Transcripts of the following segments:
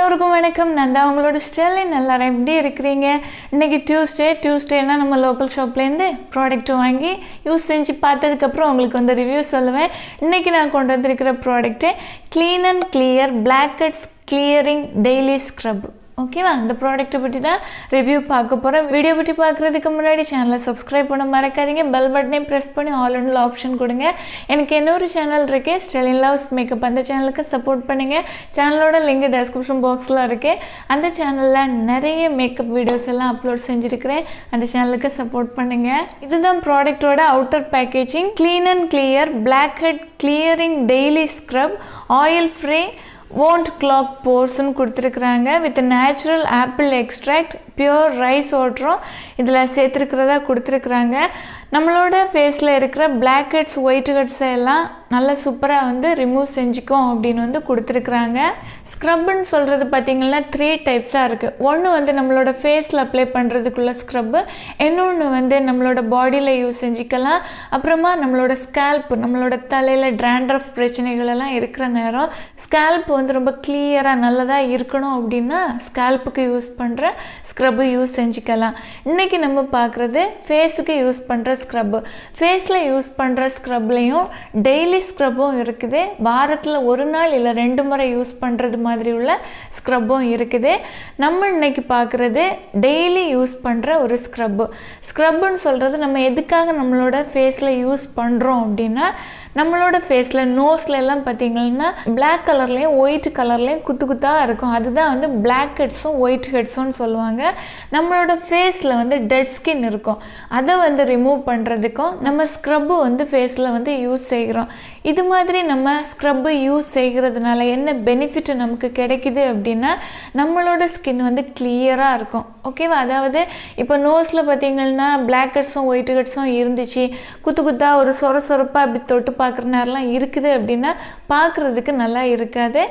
எல்லோருக்கும் வணக்கம். நான் தான் உங்களோட ஸ்டெலின். எல்லாரும் எப்படி இருக்கிறீங்க? இன்றைக்கி டியூஸ்டேனா நம்ம லோக்கல் ஷாப்லேருந்து ப்ராடக்ட் வாங்கி யூஸ் செஞ்சு பார்த்ததுக்கப்புறம் உங்களுக்கு வந்து ரிவ்யூ சொல்லுவேன். இன்றைக்கி நான் கொண்டு வந்திருக்கிற product clean and clear Blackheads clearing daily scrub. ஓகேவா? அந்த ப்ராடக்ட்டை பற்றி தான் ரிவ்யூ பார்க்க போகிறேன். வீடியோ பற்றி பார்க்குறதுக்கு முன்னாடி சேனலை சப்ஸ்கிரைப் பண்ண மறக்காதீங்க. பெல் பட்டனையும் ப்ரெஸ் பண்ணி ஆல் ஒன்ல ஆப்ஷன் கொடுங்க. எனக்கு இன்னொரு சேனல் இருக்கு, ஸ்டெலின் லவ்ஸ் மேக்கப். அந்த சேனலுக்கு சப்போர்ட் பண்ணுங்கள். சேனலோட லிங்க் டெஸ்கிரிப்ஷன் பாக்ஸில் இருக்குது. அந்த சேனலில் நிறைய மேக்கப் வீடியோஸ் எல்லாம் அப்லோட் செஞ்சுருக்கிறேன். அந்த சேனலுக்கு சப்போர்ட் பண்ணுங்கள். இதுதான் ப்ராடக்டோட outer packaging. Clean and clear Blackhead clearing daily scrub, oil free, won't clog pores கொடுத்துருக்குறாங்க. With natural apple extract, pure rice வாட்டரும் இதில் சேர்த்துருக்கிறதா கொடுத்துருக்குறாங்க. நம்மளோட ஃபேஸில் இருக்கிற Blackheads ஒயிட் ஹெட்ஸை எல்லாம் நல்லா சூப்பராக வந்து ரிமூவ் செஞ்சுக்கும் அப்படின்னு வந்து கொடுத்துருக்குறாங்க. ஸ்க்ரப்புன்னு சொல்கிறது பார்த்திங்கன்னா 3 டைப்ஸாக இருக்குது. ஒன்று வந்து நம்மளோட ஃபேஸில் அப்ளை பண்ணுறதுக்குள்ள ஸ்க்ரப்பு, இன்னொன்று வந்து நம்மளோட பாடியில் யூஸ் செஞ்சுக்கலாம். அப்புறமா நம்மளோட ஸ்கேல்ப், நம்மளோட தலையில் ட்ராண்ட்ரஃப் பிரச்சனைகளெல்லாம் இருக்கிற நேரம் ஸ்கேல்ப் வந்து ரொம்ப கிளியராக நல்லதாக இருக்கணும் அப்படின்னா ஸ்கேல்ப்புக்கு யூஸ் பண்ணுற ஸ்க்ரப்பு யூஸ் செஞ்சுக்கலாம். இன்றைக்கி நம்ம பார்க்குறது ஃபேஸுக்கு யூஸ் பண்ணுற ஸ்க்ரப்பு. ஃபேஸில் யூஸ் பண்ணுற ஸ்க்ரப்லேயும் டெய்லி ஸ்க்ரப்பும் இருக்குது. வாரத்தில் ஒரு நாள் இல்லை 2 முறை யூஸ் பண்ணுறது மாதிரி உள்ள ஸ்க்ரப்பும் இருக்குது. நம்ம இன்னைக்கு பார்க்குறது டெய்லி யூஸ் பண்ணுற ஒரு ஸ்க்ரப்புன்னு சொல்கிறது நம்ம எதுக்காக நம்மளோட ஃபேஸில் யூஸ் பண்ணுறோம் அப்படின்னா, நம்மளோட ஃபேஸில் நோஸில் எல்லாம் பார்த்திங்கன்னா பிளாக் கலர்லேயும் ஒயிட் கலர்லேயும் குத்து குத்தாக இருக்கும். அதுதான் வந்து Blackheadsம் ஒயிட் ஹெட்ஸும் சொல்லுவாங்க. நம்மளோட ஃபேஸில் வந்து டெட் ஸ்கின் இருக்கும். அதை வந்து ரிமூவ் பண்ணுறதுக்கும் நம்ம ஸ்க்ரப்பு வந்து ஃபேஸில் வந்து யூஸ் செய்கிறோம். இது மாதிரி நம்ம ஸ்க்ரப்பு யூஸ் செய்கிறதுனால என்ன பெனிஃபிட் நமக்கு கிடைக்குது அப்படின்னா, நம்மளோட ஸ்கின் வந்து கிளியராக இருக்கும். ஓகேவா? அதாவது இப்போ நோஸில் பார்த்திங்கன்னா Blackheadsம் ஒயிட் ஹெட்ஸும் இருந்துச்சு, குத்து குத்தாக ஒரு சொரப்பாக அப்படி தொட்டு பார்க்குற நேரம்லாம் இருக்குது அப்படின்னா பார்க்குறதுக்கு நல்லா இருக்காது,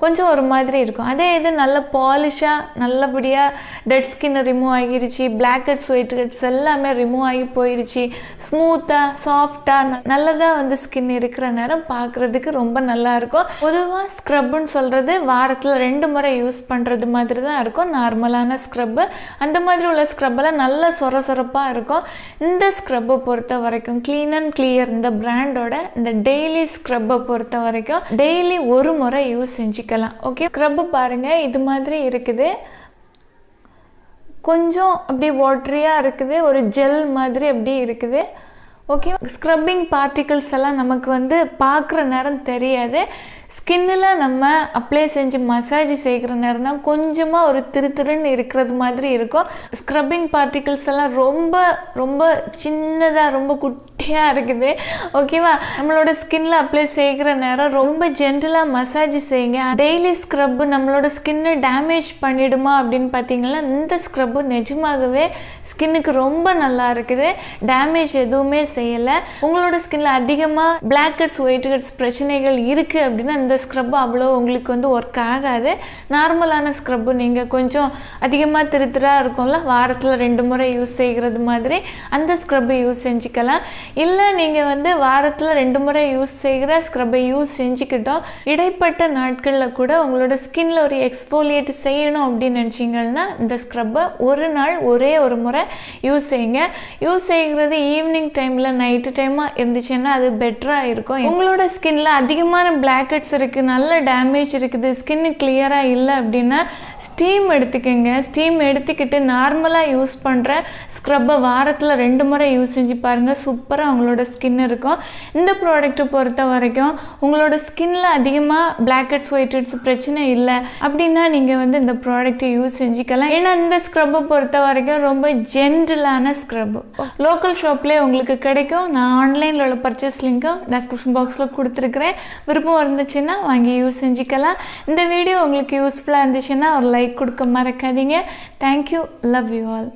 கொஞ்சம் ஒரு மாதிரி இருக்கும். அதே இது நல்ல பாலிஷாக நல்லபடியாக டெட் ஸ்கின் ரிமூவ் ஆகிருச்சு, Blackheads ஒயிட் ஹெட்ஸ் எல்லாமே ரிமூவ் ஆகி போயிடுச்சு, ஸ்மூத்தாக சாஃப்டாக நல்லதாக வந்து ஸ்கின் இருக்கிற நேரம் பார்க்குறதுக்கு ரொம்ப நல்லாயிருக்கும். பொதுவாக ஸ்க்ரப்புன்னு சொல்கிறது வாரத்தில் 2 முறை யூஸ் பண்ணுறது மாதிரி தான் இருக்கும் நார்மலான ஸ்க்ரப்பு. அந்த மாதிரி உள்ள ஸ்க்ரப்பெல்லாம் நல்ல சொரப்பாக இருக்கும். இந்த ஸ்க்ரப்பை பொறுத்த வரைக்கும் க்ளீன் அண்ட் கிளியர் இந்த பிராண்டோட இந்த டெய்லி ஸ்க்ரப்பை பொறுத்த வரைக்கும் டெய்லி ஒரு முறை யூஸ் செஞ்சுக்கலாம். ஓகே, ஸ்க்ரப்பு பாருங்கள் இது மாதிரி இருக்குது. கொஞ்சம் அப்படி வாட்டரியாக இருக்குது, ஒரு ஜெல் மாதிரி அப்படி இருக்குது. ஓகே, ஸ்க்ரப்பிங் பார்ட்டிகிள்ஸ் எல்லாம் நமக்கு வந்து பார்க்குற நேரம் தெரியாது. ஸ்கின்னில் நம்ம அப்ளை செஞ்சு மசாஜ் செய்கிற நேரம் தான் கொஞ்சமாக ஒரு திருன்னு இருக்கிறது மாதிரி இருக்கும். ஸ்க்ரப்பிங் பார்ட்டிகிள்ஸ் எல்லாம் ரொம்ப ரொம்ப சின்னதாக ரொம்ப குட்டியாக இருக்குது. ஓகேவா? நம்மளோட ஸ்கின்னில் அப்ளை செய்கிற நேரம் ரொம்ப ஜென்டலாக மசாஜ் செய்யுங்க. டெய்லி ஸ்க்ரப்பு நம்மளோட ஸ்கின்னை டேமேஜ் பண்ணிடுமா அப்படின்னு பார்த்தீங்கன்னா இந்த ஸ்க்ரப்பு நிஜமாகவே ஸ்கின்னுக்கு ரொம்ப நல்லா இருக்குது. டேமேஜ் எதுவுமே செய்யலை. உங்களோட ஸ்கின்னில் அதிகமாக Blackheads ஒயிட் ஹெட்ஸ் பிரச்சனைகள் இருக்குது அப்படின்னா இந்த ஸ்க்ரப்பு அவ்வளோ உங்களுக்கு வந்து ஒர்க் ஆகாது. நார்மலான ஸ்க்ரப்பு நீங்கள் கொஞ்சம் அதிகமாக திருத்தராக இருக்கும்ல, வாரத்தில் 2 முறை யூஸ் செய்கிறது மாதிரி அந்த ஸ்க்ரப்பை யூஸ் செஞ்சுக்கலாம். இல்லை நீங்கள் வந்து வாரத்தில் 2 முறை யூஸ் செய்கிற ஸ்க்ரப்பை யூஸ் செஞ்சுக்கிட்டோம் இடைப்பட்ட நாட்களில் கூட உங்களோட ஸ்கின்ல ஒரு எக்ஸ்போலியேட் செய்யணும் அப்படின்னு நினச்சிங்கன்னா இந்த ஸ்க்ரப்பை ஒரு நாள் ஒரே ஒரு முறை யூஸ் செய்யுங்க. யூஸ் செய்கிறது ஈவினிங் டைமில் நைட்டு டைமாக இருந்துச்சுன்னா அது பெட்டராக இருக்கும். உங்களோட ஸ்கின்ல அதிகமான Blackheads இருக்குது, நல்ல டேமேஜ் இருக்குது, ஸ்கின்னு கிளியராக இல்லை அப்படின்னா ஸ்டீம் எடுத்துக்கோங்க. ஸ்டீம் எடுத்துக்கிட்டு நார்மலாக யூஸ் பண்ணுற ஸ்க்ரப்பை வாரத்தில் 2 முறை யூஸ் செஞ்சு பாருங்கள். சூப்பராக உங்களோட ஸ்கின் இருக்கும். இந்த ப்ராடக்ட்டை பொறுத்த வரைக்கும் உங்களோட ஸ்கின்ல அதிகமாக Blackheads ஒயிட் ஹெட்ஸ் பிரச்சனை இல்லை அப்படின்னா நீங்கள் வந்து இந்த ப்ராடக்ட்டை யூஸ் செஞ்சுக்கலாம். ஏன்னா இந்த ஸ்க்ரப்பை பொறுத்த வரைக்கும் ரொம்ப ஜென்டிலான ஸ்க்ரப்பு. லோக்கல் ஷாப்லேயே உங்களுக்கு கிடைக்கும். நான் ஆன்லைனில் உள்ள பர்ச்சேஸ் லிங்க்கும் டெஸ்கிரிப்ஷன் பாக்ஸில் கொடுத்துருக்குறேன். விருப்பம் இருந்துச்சுன்னா வாங்கி யூஸ் செஞ்சுக்கலாம். இந்த வீடியோ உங்களுக்கு யூஸ்ஃபுல்லாக இருந்துச்சுன்னா ஒரு லைக் கொடுக்க மறக்காதீங்க. Thank you, love you all.